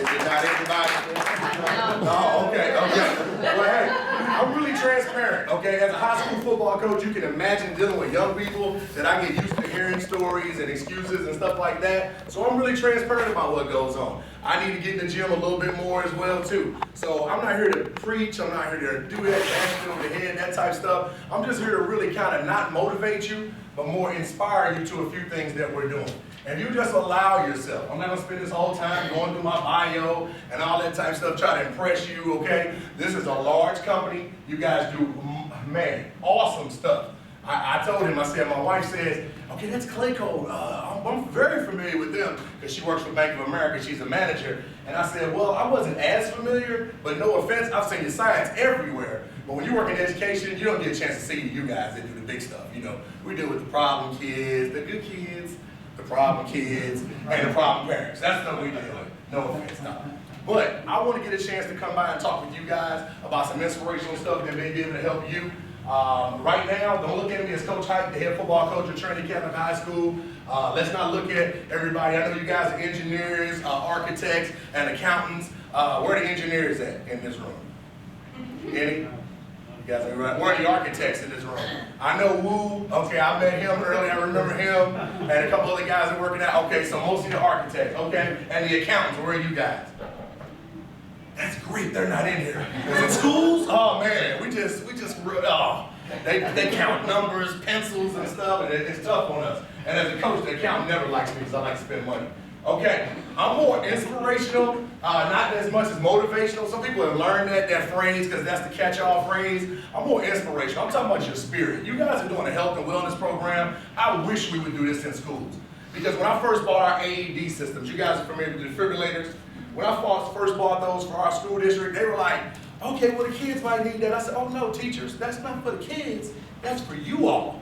it not everybody? No, okay. Well, hey, I'm really transparent, okay? As a high school football coach, you can imagine dealing with young people that I get used to hearing stories and excuses and stuff like that. So I'm really transparent about what goes on. I need to get in the gym a little bit more as well, too. So I'm not here to preach. I'm not here to do that, bash you over the head, that type stuff. I'm just here to really kind of not motivate you, but more inspire you to a few things that we're doing. And you just allow yourself. I'm not gonna spend this whole time going through my bio and all that type of stuff, try to impress you, okay? This is a large company. You guys do, man, awesome stuff. I told him, I said, my wife says, okay, that's CLAYCO. I'm very familiar with them because she works for Bank of America. She's a manager. And I said, well, I wasn't as familiar, but no offense, I've seen your signs everywhere. But when you work in education, you don't get a chance to see you guys that do the big stuff. You know, we deal with the problem kids, the good kids, the problem kids, and the problem parents. That's what we deal with. No offense, no. But I want to get a chance to come by and talk with you guys about some inspirational stuff that may be able to help you. Right now, don't look at me as Coach Hite, the head football coach at Trinity Catholic High School. Let's not look at everybody. I know you guys are engineers, architects, and accountants. Where are the engineers at in this room? Any? You guys are right. Where are the architects in this room? I know Wu. Okay, I met him earlier. I remember him. And a couple other guys that are working out. Okay, so most of the architects. Okay, and the accountants. Where are you guys? That's great. They're not in here. In schools? Oh man, we just they count numbers, pencils, and stuff, and it's tough on us. And as a coach, the accountant never likes me because I like to spend money. Okay, I'm more inspirational, not as much as motivational. Some people have learned that phrase because that's the catch-all phrase. I'm more inspirational. I'm talking about your spirit. You guys are doing a health and wellness program. I wish we would do this in schools. Because when I first bought our AED systems, you guys are familiar with the defibrillators. When I first bought those for our school district, they were like, okay, well the kids might need that. I said, oh no, teachers, that's not for the kids, that's for you all.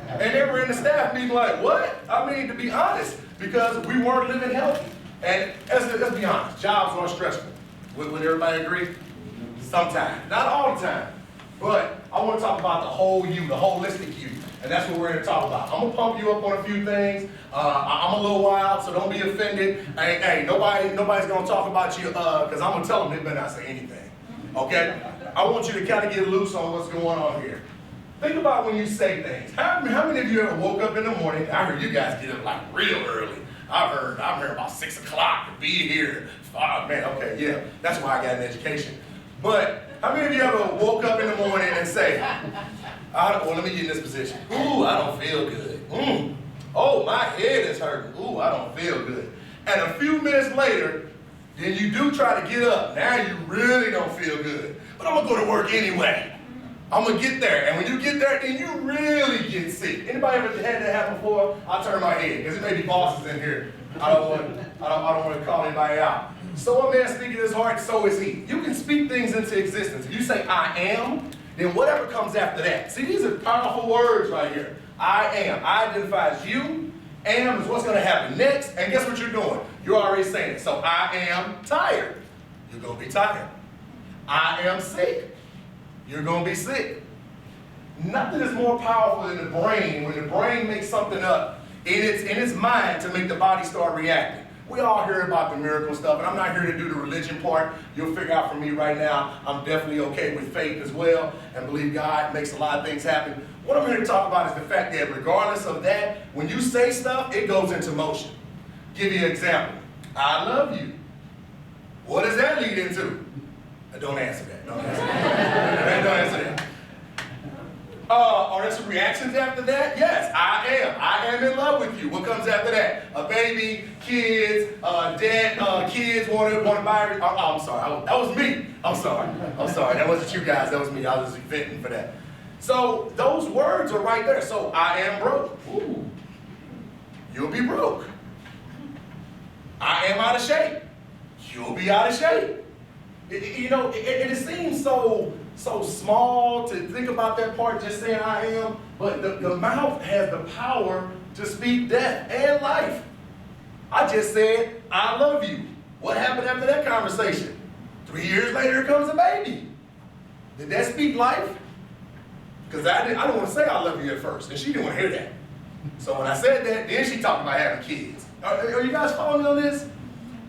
And they were in the staff meeting like, what? I mean, to be honest, because we weren't living healthy. And let's be honest, jobs are stressful. Would everybody agree? Sometimes, not all the time. But I want to talk about the whole you, the holistic you. And that's what we're going to talk about. I'm going to pump you up on a few things. I'm a little wild, so don't be offended. Hey, nobody's going to talk about you because I'm going to tell them they better not say anything. Okay? I want you to kind of get loose on what's going on here. Think about when you say things. How many of you ever woke up in the morning? I heard you guys get up like real early. I'm here about 6 o'clock to be here. Oh, man, okay, yeah. That's why I got an education. But how many of you ever woke up in the morning and say, well, let me get in this position. Ooh, I don't feel good. Oh, my head is hurting. Ooh, I don't feel good. And a few minutes later, then you do try to get up. Now you really don't feel good. But I'm going to go to work anyway. I'm going to get there. And when you get there, then you really get sick. Anybody ever had that happen before? I'll turn my head, because there may be bosses in here. I don't want to call anybody out. So a man speaking his heart, so is he. You can speak things into existence. If you say, I am, then whatever comes after that. See, these are powerful words right here. I am. I identify as you. Am is what's going to happen next. And guess what you're doing? You're already saying it. So I am tired. You're going to be tired. I am sick. You're going to be sick. Nothing is more powerful than the brain when the brain makes something up in its mind to make the body start reacting. We all hear about the miracle stuff, and I'm not here to do the religion part. You'll figure out from me right now, I'm definitely okay with faith as well, and believe God makes a lot of things happen. What I'm here to talk about is the fact that regardless of that, when you say stuff, it goes into motion. Give you an example. I love you. What does that lead into? Don't answer that. Don't answer that. Don't answer that. Are there some reactions after that? Yes, I am. I am in love with you. What comes after that? A baby, kids, dad, kids want to buy. I'm sorry. That was me. I'm sorry. That wasn't you guys. That was me. I was just venting for that. So those words are right there. So I am broke. Ooh. You'll be broke. I am out of shape. You'll be out of shape. It seems so small to think about that part, just saying I am, but the mouth has the power to speak death and life. I just said, I love you. What happened after that conversation? 3 years later, comes a baby. Did that speak life? Because I didn't want to say I love you at first, and she didn't want to hear that. So when I said that, then she talked about having kids. Are you guys following me on this?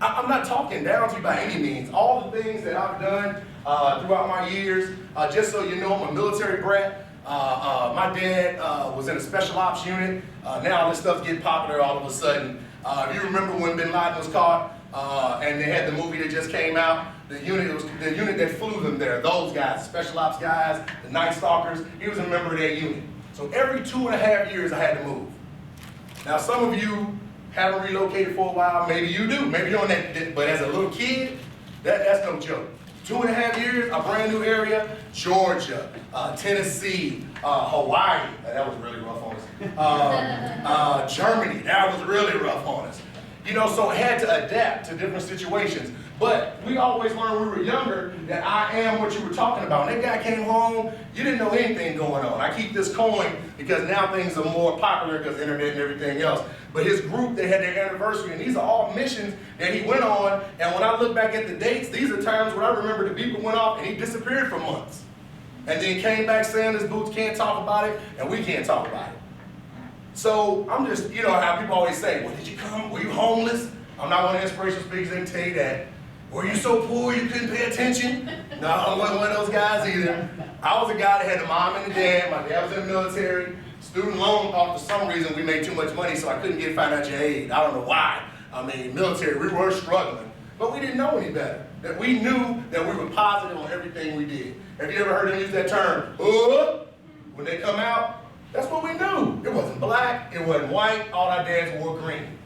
I'm not talking down to you by any means. All the things that I've done throughout my years, just so you know, I'm a military brat. My dad was in a special ops unit. Now all this stuff's getting popular all of a sudden. If you remember when Bin Laden was caught, and they had the movie that just came out, the unit that flew them there, those guys, special ops guys, the Night Stalkers, he was a member of that unit. So every 2.5 years I had to move. Now some of you haven't relocated for a while, maybe you do, maybe you're on that, but as a little kid, that's no joke. 2.5 years, a brand new area, Georgia, Tennessee, Hawaii, that was really rough on us. Germany, that was really rough on us. You know, so I had to adapt to different situations. But we always learned when we were younger that I am what you were talking about. When that guy came home, you didn't know anything going on. I keep this coin because now things are more popular because of the internet and everything else. But his group, they had their anniversary, and these are all missions that he went on. And when I look back at the dates, these are times when I remember the beeper went off and he disappeared for months. And then came back saying his boots can't talk about it, and we can't talk about it. So I'm just, you know how people always say, well, did you come? Were you homeless? I'm not one of the inspirational speakers that can tell you that. Were you so poor you couldn't pay attention? No, I wasn't one of those guys either. I was a guy that had a mom and a dad. My dad was in the military. Student loan thought for some reason we made too much money, so I couldn't get financial aid. I don't know why. I mean, military, we were struggling. But we didn't know any better. That we knew that we were positive on everything we did. Have you ever heard them use that term, when they come out? That's what we knew. It wasn't black, it wasn't white, all our dads wore green.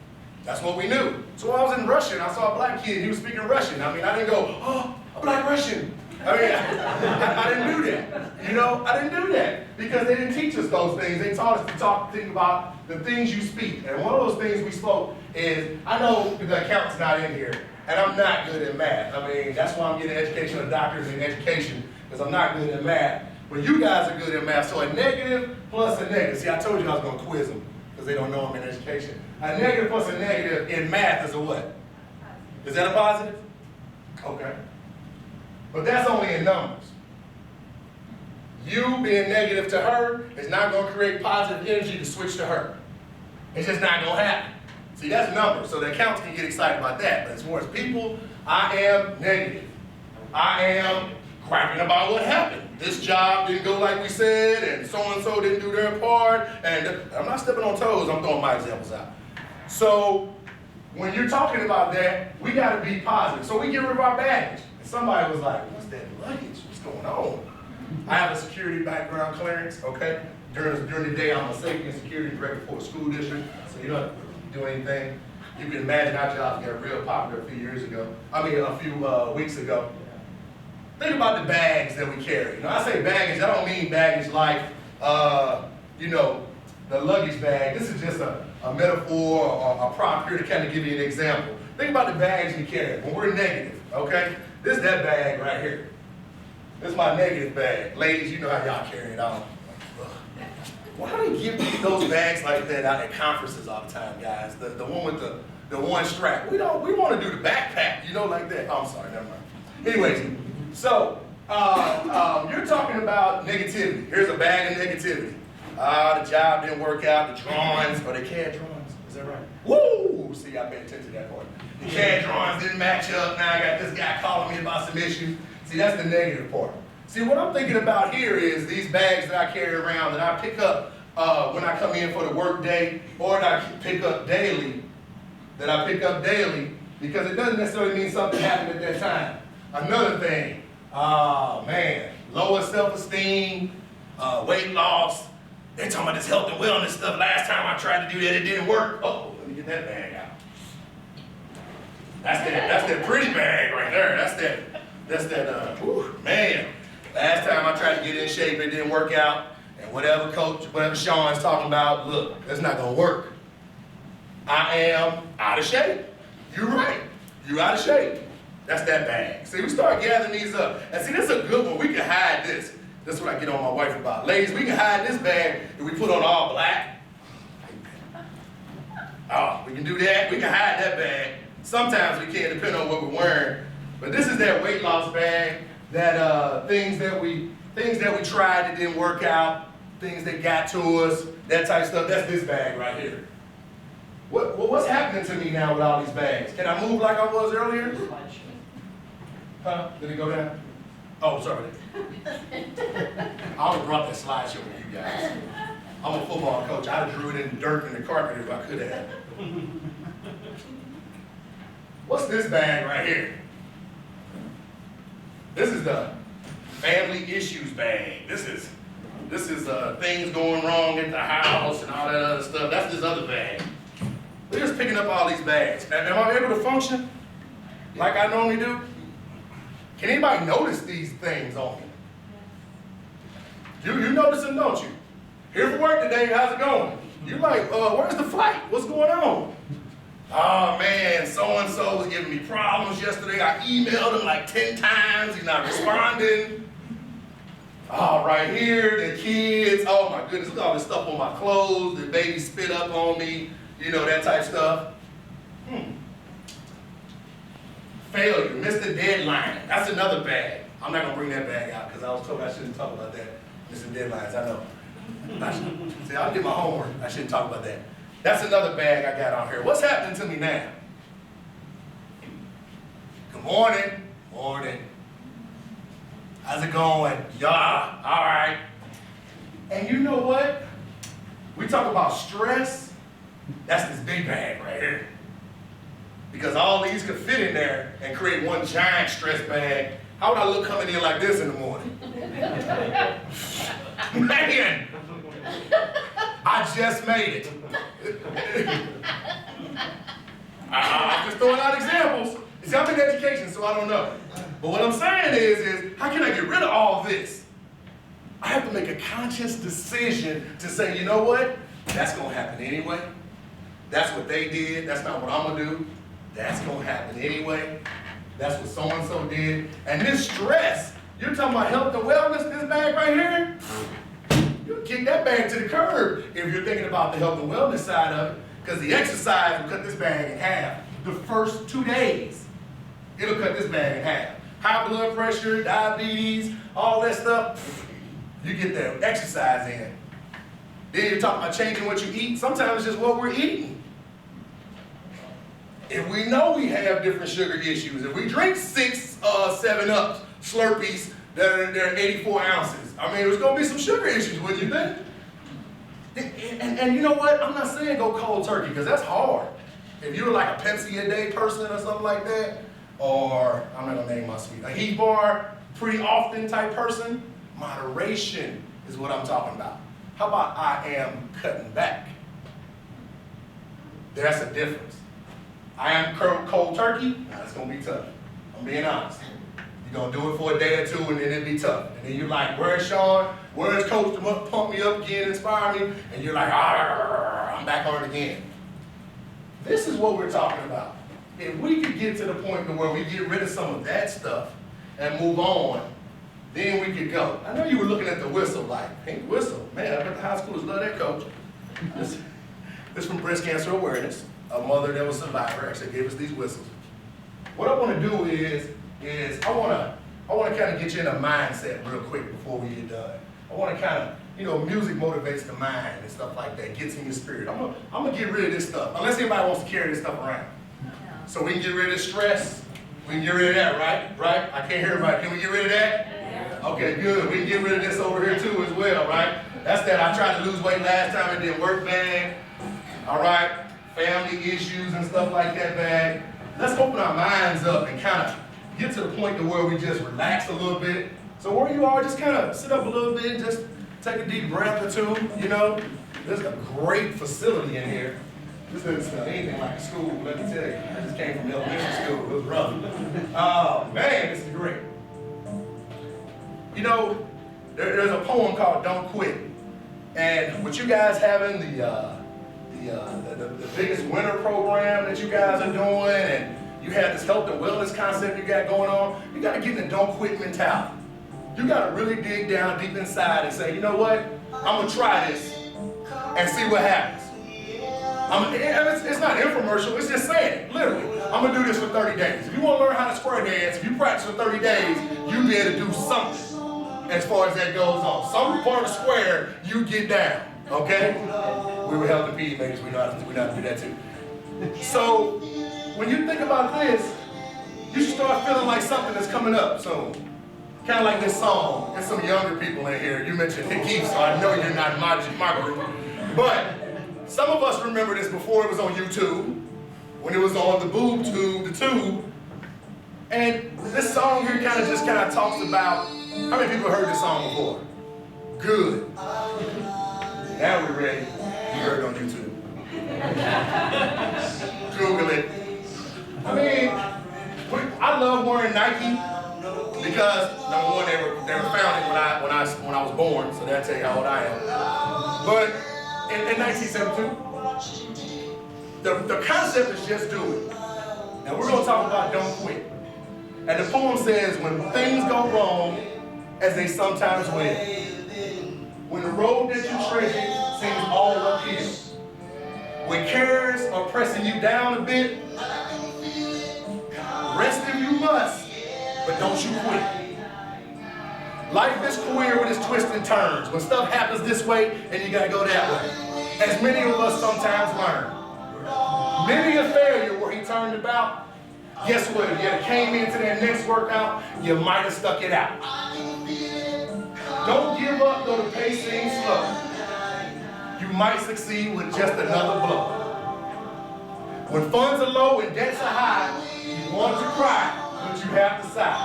That's what we knew. So I was in Russia and I saw a black kid, he was speaking Russian. I mean, I didn't go, oh, a black Russian. I mean, I didn't do that. You know, I didn't do that because they didn't teach us those things. They taught us to think about the things you speak. And one of those things we spoke is, I know the accountant's not in here, and I'm not good at math. I mean, that's why I'm getting an education, a doctorate in education, because I'm not good at math. But you guys are good at math, so a negative plus a negative. See, I told you I was going to quiz them, because they don't know I'm in education. A negative plus a negative in math is a what? Is that a positive? Okay. But that's only in numbers. You being negative to her is not going to create positive energy to switch to her. It's just not going to happen. See, that's numbers, so the accountants can get excited about that. But as far as people, I am negative. I am crapping about what happened. This job didn't go like we said, and so-and-so didn't do their part, and I'm not stepping on toes, I'm throwing my examples out. So, when you're talking about that, we gotta be positive. So we get rid of our baggage. And somebody was like, what's that luggage? What's going on? I have a security background clearance, okay? During the day, I'm a safety and security director for a school district, so you don't have to do anything. You can imagine our jobs got real popular a few weeks ago. Think about the bags that we carry. You know, I say baggage, I don't mean baggage like, the luggage bag. This is just a metaphor or a prop here to kind of give you an example. Think about the bags we carry when we're negative, okay? This is that bag right here. This is my negative bag. Ladies, you know how y'all carry it on. Why do they give those bags like that out at conferences all the time, guys? The one with the one strap. We want to do the backpack, you know, like that. Oh, I'm sorry, never mind. Anyways, so you're talking about negativity. Here's a bag of negativity. The job didn't work out, the drawings, or the CAD drawings, is that right? Woo! See, I paid attention to that part. The CAD drawings didn't match up, now I got this guy calling me about some issues. See, that's the negative part. See, what I'm thinking about here is these bags that I carry around that I pick up when I come in for the work day, or that I pick up daily, because it doesn't necessarily mean something happened at that time. Another thing, lower self-esteem, weight loss. They're talking about this health and wellness stuff. Last time I tried to do that, it didn't work. Oh, let me get that bag out. That's that pretty bag right there. That's that, man. Last time I tried to get in shape, it didn't work out. And whatever Sean's talking about, look, that's not gonna work. I am out of shape. You're right. You're out of shape. That's that bag. See, we start gathering these up. And see, this is a good one. We can hide this. That's what I get on my wife about. Ladies, we can hide this bag if we put on all black. Oh, we can do that. We can hide that bag. Sometimes we can, depending on what we're wearing. But this is that weight loss bag, that things that we tried that didn't work out, things that got to us, that type of stuff. That's this bag right here. What's happening to me now with all these bags? Can I move like I was earlier? Huh? Did it go down? Oh, sorry. I would have brought that slideshow with you guys. I'm a football coach. I'd have drew it in the dirt and the carpet if I could have. What's this bag right here? This is the family issues bag. This is things going wrong at the house and all that other stuff. That's this other bag. We're just picking up all these bags. Am I able to function like I normally do? Can anybody notice these things on me? You notice them, don't you? Here for work today, how's it going? You're like, where's the flight? What's going on? Oh man, so-and-so was giving me problems yesterday. I emailed him like 10 times, he's not responding. Oh, right here, the kids, oh my goodness, look at all this stuff on my clothes, the baby spit up on me, you know, that type stuff. Failure, missed the deadline. That's another bag. I'm not gonna bring that bag out because I was told I shouldn't talk about that. Missing deadlines, I know. See, I'll get my homework. I shouldn't talk about that. That's another bag I got on here. What's happening to me now? Good morning. Morning. How's it going? Yeah, all right. And you know what? We talk about stress. That's this big bag right here. Because all these could fit in there and create one giant stress bag. How would I look coming in like this in the morning? Man, I just made it. I'm just throwing out examples. See, I'm in education, so I don't know. But what I'm saying is how can I get rid of all this? I have to make a conscious decision to say, you know what? That's going to happen anyway. That's what they did. That's not what I'm going to do. That's going to happen anyway. That's what so-and-so did. And this stress, you're talking about health and wellness, this bag right here? You kick that bag to the curb if you're thinking about the health and wellness side of it, because the exercise will cut this bag in half. The first 2 days, it'll cut this bag in half. High blood pressure, diabetes, all that stuff, you get the exercise in. Then you're talking about changing what you eat. Sometimes it's just what we're eating. If we know we have different sugar issues, if we drink 6 7-Ups, Slurpees, they're 84 ounces. I mean, there's going to be some sugar issues, wouldn't you think? And you know what? I'm not saying go cold turkey, because that's hard. If you're like a Pepsi a day person or something like that, or I'm not going to name my sweet, a Heat bar, pretty often type person, moderation is what I'm talking about. How about I am cutting back? There's a difference. I am cold turkey, it's going to be tough. I'm being honest. You're going to do it for a day or two and then it'll be tough. And then you're like, where's Sean? Where's Coach to pump me up again, inspire me? And you're like, I'm back on it again. This is what we're talking about. If we could get to the point where we get rid of some of that stuff and move on, then we could go. I know you were looking at the whistle like, pink whistle. Man, I bet the high schoolers love that, Coach. This from Breast Cancer Awareness. A mother that was a survivor actually gave us these whistles. What I want to do is I want to kind of get you in a mindset real quick before we get done. I want to kind of, music motivates the mind and stuff like that, gets in your spirit. I'm gonna get rid of this stuff, unless anybody wants to carry this stuff around. So we can get rid of stress. We can get rid of that, right? Right? I can't hear everybody. Can we get rid of that? Yeah. Okay, good. We can get rid of this over here too as well, right? That's that I tried to lose weight last time and didn't work bag. All right? Family issues and stuff like that bag. Let's open our minds up and kind of get to the point to where we just relax a little bit. So where you are, just kind of sit up a little bit, just take a deep breath or two, There's a great facility in here. This doesn't smell anything like a school, let me tell you. I just came from elementary school, it was rough. Oh man, this is great. There's a poem called Don't Quit. And with you guys having the biggest winter program that you guys are doing, and you have this health and wellness concept you got going on, you got to get in the don't quit mentality. You got to really dig down deep inside and say, you know what, I'm going to try this and see what happens. It's not infomercial, it's just saying it, literally. I'm going to do this for 30 days. If you want to learn how to square dance, if you practice for 30 days, you'll be able to do something as far as that goes on. Some part of square, you get down, okay? We were healthy PE makers, we know how to do that too. So when you think about this, you should start feeling like something that's coming up soon. Kind of like this song. There's some younger people in here. You mentioned Hickey, so I know you're not my group. But some of us remember this before it was on YouTube, when it was on the boob tube, the tube. And this song here kind of talks about, how many people heard this song before? Good. Now we're ready. You heard it on YouTube. Google it. I mean, I love wearing Nike because number one, they were founded when I was born, so that'll tell you how old I am. But in 1972, the concept is just do it. Now we're going to talk about don't quit. And the poem says, when things go wrong, as they sometimes will, when the road that you treasure seems all uphill, when cares are pressing you down a bit, rest if you must, but don't you quit. Life is queer with its twists and turns. When stuff happens this way, and you gotta go that way. As many of us sometimes learn. Many a failure where he turned about, guess what? If you had came into that next workout, you might have stuck it out. Don't give up though the pace seems slow. You might succeed with just another blow. When funds are low and debts are high, you want to cry, but you have to sigh.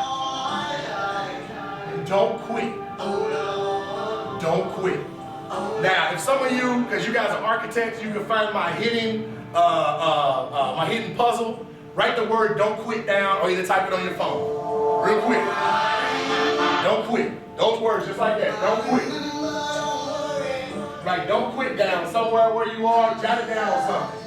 And don't quit. Don't quit. Now, if some of you, because you guys are architects, you can find my hidden puzzle. Write the word "don't quit" down, or either type it on your phone. Real quick. Don't quit. Those words just like that. Don't quit. Right, don't quit down somewhere where you are. Jot it down on something.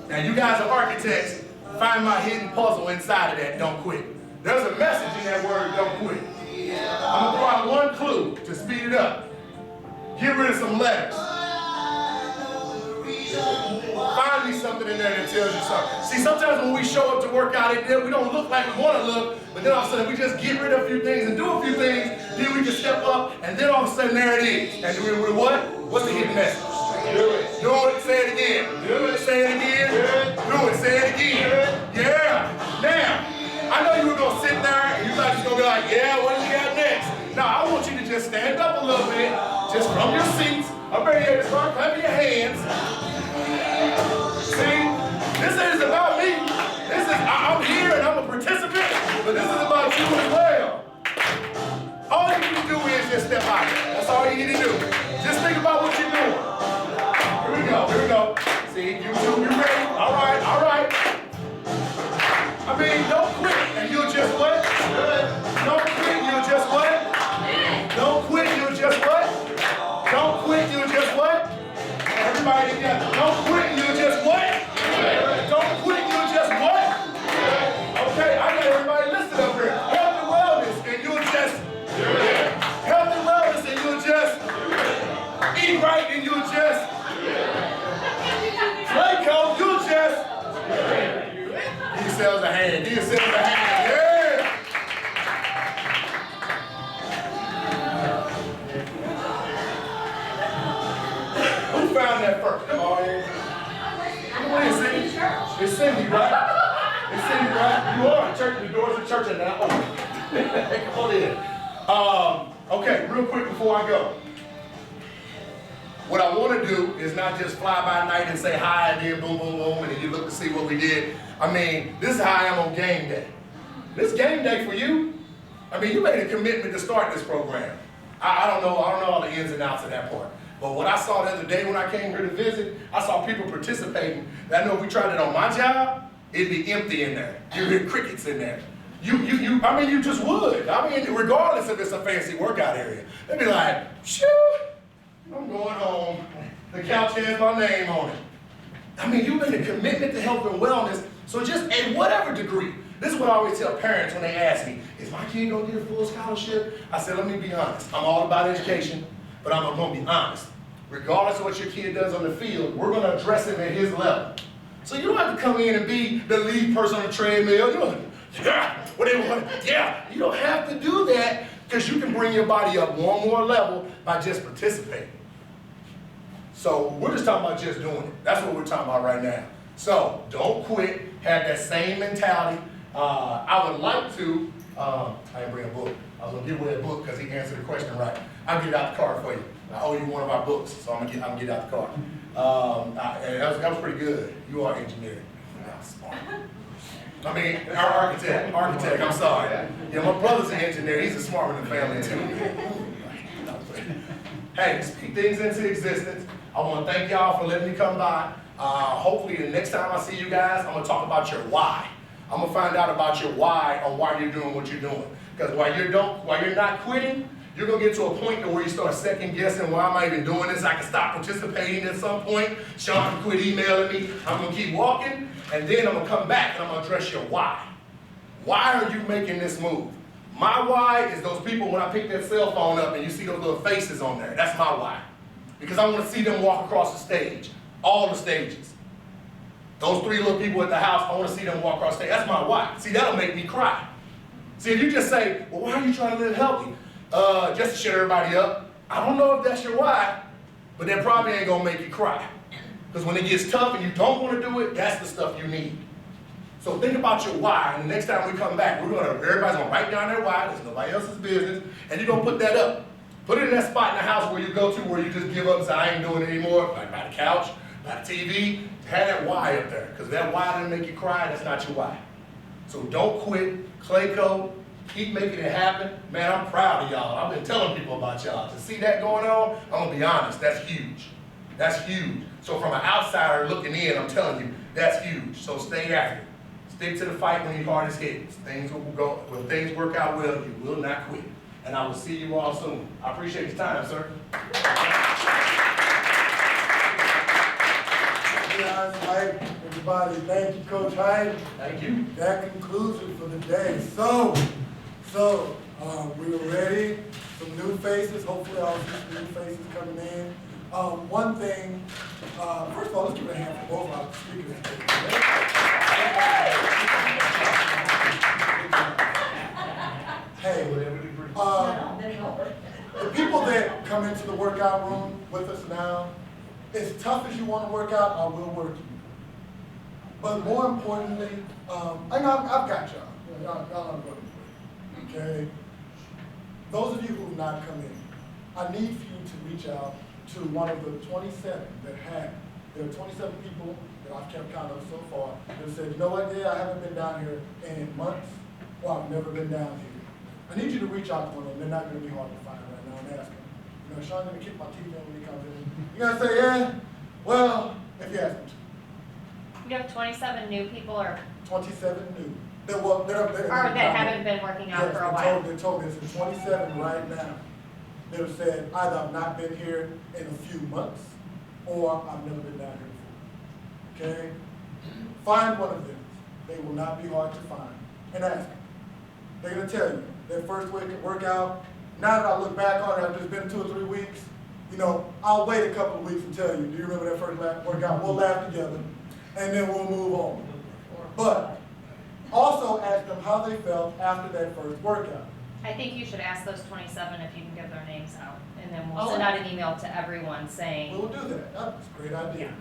Now, you guys are architects. Find my hidden puzzle inside of that. Don't quit. There's a message in that word. Don't quit. I'm gonna throw out one clue to speed it up. Get rid of some letters. Find me something in there that tells you something. See, sometimes when we show up to work out, we don't look like we want to look, but then all of a sudden we just get rid of a few things and do a few things, then we can step up, and then all of a sudden there it is. And we what? What's the hidden message? Do it. Do it. Say it again. Do it. Say it again. Do it. Say it again. Yeah. Now, I know you were going to sit there and you thought you were going to be like, yeah, what do you got next? Now, I want you to just stand up a little bit, just from your seats. I'm ready to start clapping your hands. See, this is about me. I'm here and I'm a participant, but this is about you as well. All you need to do is just step out. That's all you need to do. Just think about what you're doing. Here we go, here we go. See, you ready? All right, all right. I mean, don't quit and you'll just what? Don't quit, you'll just what? Don't quit, you'll just what? Don't quit, you'll just what? Everybody together. Don't quit, you'll just what? Don't quit, you'll just what? Okay, I got everybody listed up here. Health and wellness, and you'll just health and wellness, and you'll just eat right, and you'll just CLAYCO, you'll just give yourselves a hand. Give yourselves a hand. Yeah. Who found that first? Come on in. Come on in, Cindy. It's Cindy, right? It's Cindy, right? You are in church. The doors of church are now open. Come on in. Okay, real quick before I go. What I want to do is not just fly by night and say hi and then boom, boom, boom, and then you look to see what we did. I mean, this is how I am on game day. This game day for you. I mean, you made a commitment to start this program. I don't know all the ins and outs of that part. But what I saw the other day when I came here to visit, I saw people participating. I know if we tried it on my job, it'd be empty in there. You'd hear crickets in there. I mean, you just would. I mean, regardless if it's a fancy workout area. They'd be like, shoo, I'm going home. The couch has my name on it. I mean, you made a commitment to health and wellness, so just at whatever degree. This is what I always tell parents when they ask me, is my kid gonna get a full scholarship? I said, let me be honest. I'm all about education, but I'm gonna be honest. Regardless of what your kid does on the field, we're gonna address him at his level. So you don't have to come in and be the lead person on the treadmill. You don't have to do that, because you can bring your body up one more level by just participating. So we're just talking about just doing it. That's what we're talking about right now. So don't quit, have that same mentality. I would like to, I didn't bring a book. I was gonna give away a book because he answered the question right. I'll get out the car for you. I owe you one of our books, so I'm gonna get out the car. And that was pretty good. You are engineering. Smart. I mean, our architect, I'm sorry. Yeah, my brother's an engineer. He's a smart one in the family too. Hey, speak things into existence. I want to thank y'all for letting me come by. Hopefully the next time I see you guys, I'm going to talk about your why. I'm going to find out about your why on why you're doing what you're doing. Because while you're not quitting, you're going to get to a point where you start second guessing, why am I even doing this? I can stop participating at some point. Sean can quit emailing me. I'm going to keep walking. And then I'm going to come back and I'm going to address your why. Why are you making this move? My why is those people, when I pick their cell phone up and you see those little faces on there, that's my why. Because I want to see them walk across the stage, all the stages. Those 3 little people at the house, I want to see them walk across the stage. That's my why. See, that'll make me cry. See, if you just say, well, why are you trying to live healthy? Just to shut everybody up. I don't know if that's your why, but that probably ain't going to make you cry. Because when it gets tough and you don't want to do it, that's the stuff you need. So think about your why, and the next time we come back, everybody's going to write down their why, it's nobody else's business, and you're going to put that up. Put it in that spot in the house where you go to, where you just give up and say, I ain't doing it anymore, like by the couch, by the TV. Have that why up there, because that why doesn't make you cry, that's not your why. So don't quit, CLAYCO, keep making it happen. Man, I'm proud of y'all. I've been telling people about y'all. To see that going on, I'm going to be honest, that's huge. That's huge. So from an outsider looking in, I'm telling you, that's huge. So stay after it. Stick to the fight when your heart is hit. Things will go, when things work out well, you will not quit. And I will see you all soon. I appreciate your time, sir. Everybody, thank you, Coach Hite. Thank you. That concludes it for the day. So we were ready. Some new faces. Hopefully, I'll see some new faces coming in. One thing. First of all, let's give a hand for both our speakers today. Hey, the people that come into the workout room with us now, as tough as you want to work out, I will work you. But more importantly, I've got y'all. Y'all are going to quit. Okay? Those of you who have not come in, I need for you to reach out to one of the 27 that have. There are 27 people that I've kept count of so far that said, you know what, I haven't been down here in months, or I've never been down here. I need you to reach out to one of them. They're not going to be hard to find right now, and ask them. You know, Sean's going to kick my teeth in when he comes in. You're going to say, yeah? Well, if you ask them to. You have 27 new people or 27 new. That haven't been working out for a while. They told me it's 27 right now. That have said either I've not been here in a few months or I've never been down here before. Okay? Find one of them. They will not be hard to find. And ask them. They're going to tell you their first workout. Now that I look back on it after it's been 2 or 3 weeks, you know, I'll wait a couple of weeks and tell you, do you remember that first workout? We'll laugh together. And then we'll move on. But also ask them how they felt after that first workout. I think you should ask those 27 if you can give their names out. And then we'll send out an email to everyone saying. We'll do that. That's a great idea. Yeah.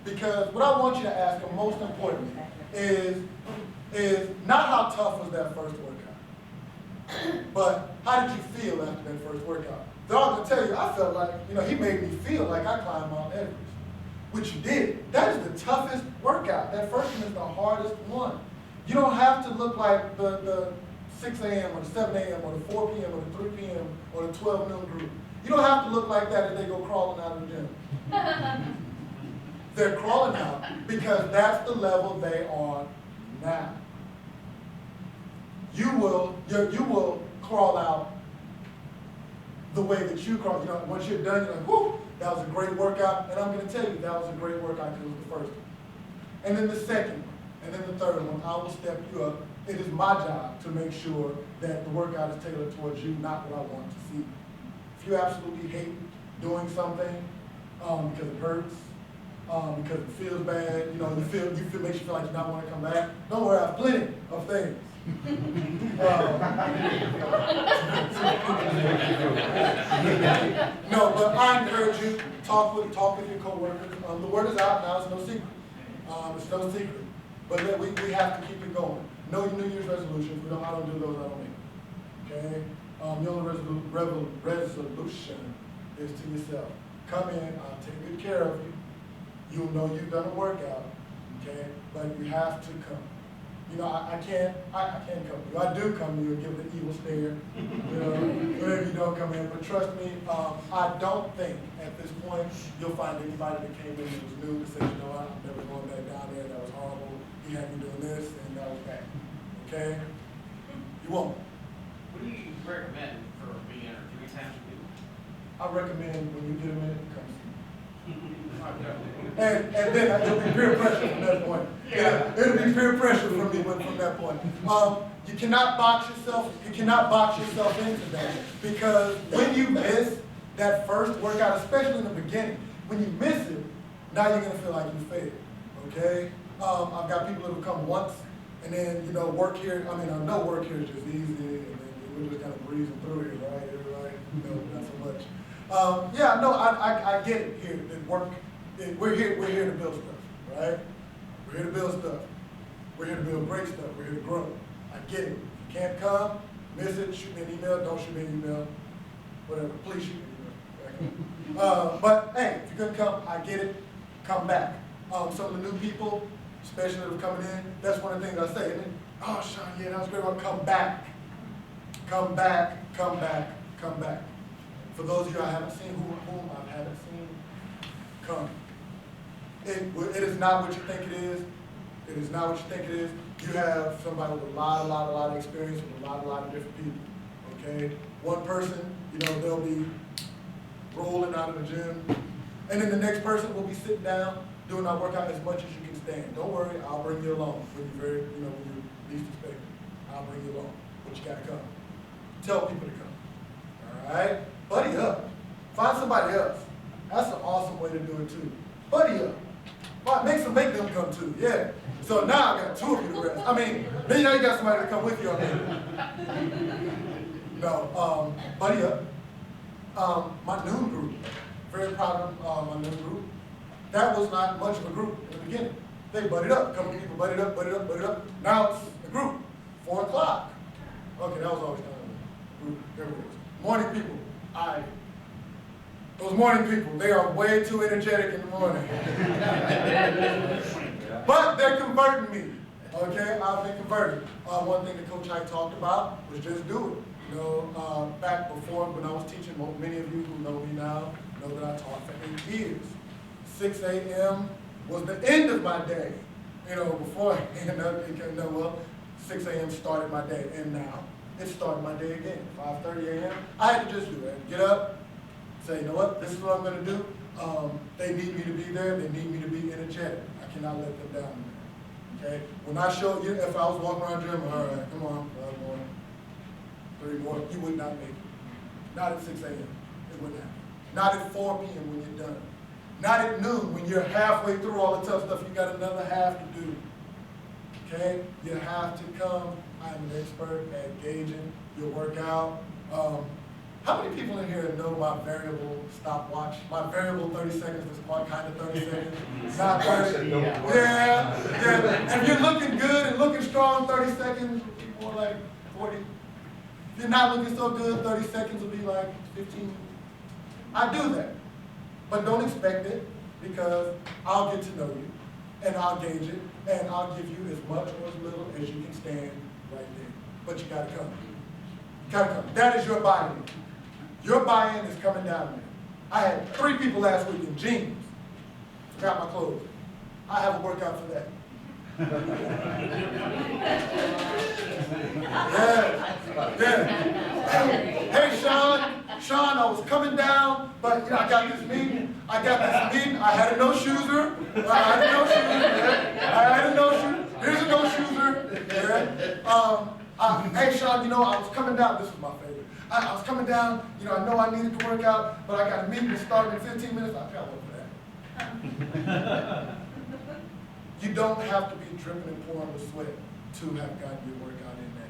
Because what I want you to ask them most importantly is not how tough was that first workout, but how did you feel after that first workout? They're all going to tell you, I felt like, you know, he made me feel like I climbed Mount Everest. Which you did. That is the toughest workout. That first one is the hardest one. You don't have to look like the 6 a.m. or the 7 a.m. or the 4 p.m. or the 3 p.m. or the 12 noon group. You don't have to look like that if they go crawling out of the gym. They're crawling out because that's the level they are now. You will crawl out the way that you crawl. You know, once you're done, you're like, whoo. That was a great workout, and I'm going to tell you that was a great workout because it was the first one. And then the second one, and then the third one, I will step you up. It is my job to make sure that the workout is tailored towards you, not what I want to see. If you absolutely hate doing something because it hurts, because it feels bad, you know, makes you feel like you don't want to come back, don't worry, I have plenty of things. No, but I encourage you, talk with your coworkers. The word is out now, it's no secret. It's no secret. But we have to keep it going. Know your New Year's resolutions. I don't do those, I don't make them. Okay? Your only resolution is to yourself. Come in, I'll take good care of you. You'll know you've done a workout, okay? But you have to come. You know, I can't come to you. I do come to you and give the evil stare, you know, whenever you don't come in. But trust me, I don't think at this point you'll find anybody that came in that was new to say, you know what, I'm never going back down there, that was horrible. He had me doing this and that was bad. Okay? You won't. What do you recommend for a beginner? 3 times a week? I recommend when you get a minute, come see me. And then it'll be peer pressure from that point. Yeah. It'll be peer pressure from me from that point. You cannot box yourself into that, because when you miss that first workout, especially in the beginning, when you miss it, now you're gonna feel like you failed. Okay? I've got people that will come once and then, you know, work here. I know work here is just easy, and then we're just kind of breezing through it, right? Everybody, no, not so much. Yeah, no, I get it here. At work, we're here to build stuff, right? We're here to build stuff. We're here to build great stuff. We're here to grow. I get it. If you can't come, miss it, shoot me an email. Don't shoot me an email. Whatever. Please shoot me an email. But hey, if you're gonna come, I get it. Come back. Some of the new people, especially that are coming in, that's one of the things I say. And then, oh, Sean, yeah, that was great. Well, come back. Come back. Come back. Come back. For those of you I haven't seen, whom I haven't seen, come. It is not what you think it is. It is not what you think it is. You have somebody with a lot of experience with a lot of different people. Okay? One person, you know, they'll be rolling out of the gym, and then the next person will be sitting down doing our workout as much as you can stand. Don't worry, I'll bring you along when you're when you least expect it. I'll bring you along, but you gotta come. Tell people to come. All right? Buddy up. Find somebody else. That's an awesome way to do it too. Buddy up. Make them come too. Yeah. So now I got 2 of you to rest. I mean, then you got somebody to come with you on that. No, buddy up. My noon group. Very proud of my noon group. That was not much of a group in the beginning. They buddied up. A couple of people buddied up. Now it's a group. 4 o'clock. Okay, that was always kind of a group. There it is. Morning people. Those morning people, they are way too energetic in the morning. But they're converting me. Okay, I've been converted. One thing that Coach Hite talked about was just do it. You know, back before when I was teaching, many of you who know me now know that I taught for 8 years. 6 a.m. was the end of my day. You know, before, well, 6 a.m. started my day, and now it started my day again. 5:30 a.m. I had to just do it. Get up, say, you know what, this is what I'm going to do. They need me to be there. They need me to be energetic. I cannot let them down. Okay? When I show you, if I was walking around the gym, all right, come on, 5 more, 3 more, you would not make it. Not at 6 a.m. It wouldn't happen. Not at 4 p.m. when you're done. Not at noon when you're halfway through all the tough stuff. You got another half to do. Okay? You have to come. I'm an expert at gauging your workout. How many people in here know my variable stopwatch? My variable 30 seconds is kind of 30 seconds. Not 30. Yeah. If you're looking good and looking strong, 30 seconds will be more like 40. If you're not looking so good, 30 seconds will be like 15. I do that. But don't expect it, because I'll get to know you, and I'll gauge it, and I'll give you as much or as little as you can stand right there. But you gotta come. You gotta come. That is your buy-in. Your buy-in is coming down there. I had 3 people last week in jeans. Forgot my clothes. I have a workout for that. Yeah. Hey, Sean, I was coming down, but I got this meeting. I had a no-shooser. Here's a no-shooser. Yeah. Hey, Sean, I was coming down. This was my favorite. I was coming down. I know I needed to work out, but I got a meeting starting in 15 minutes. I got work for that. You don't have to be dripping and pouring with sweat to have gotten your workout in that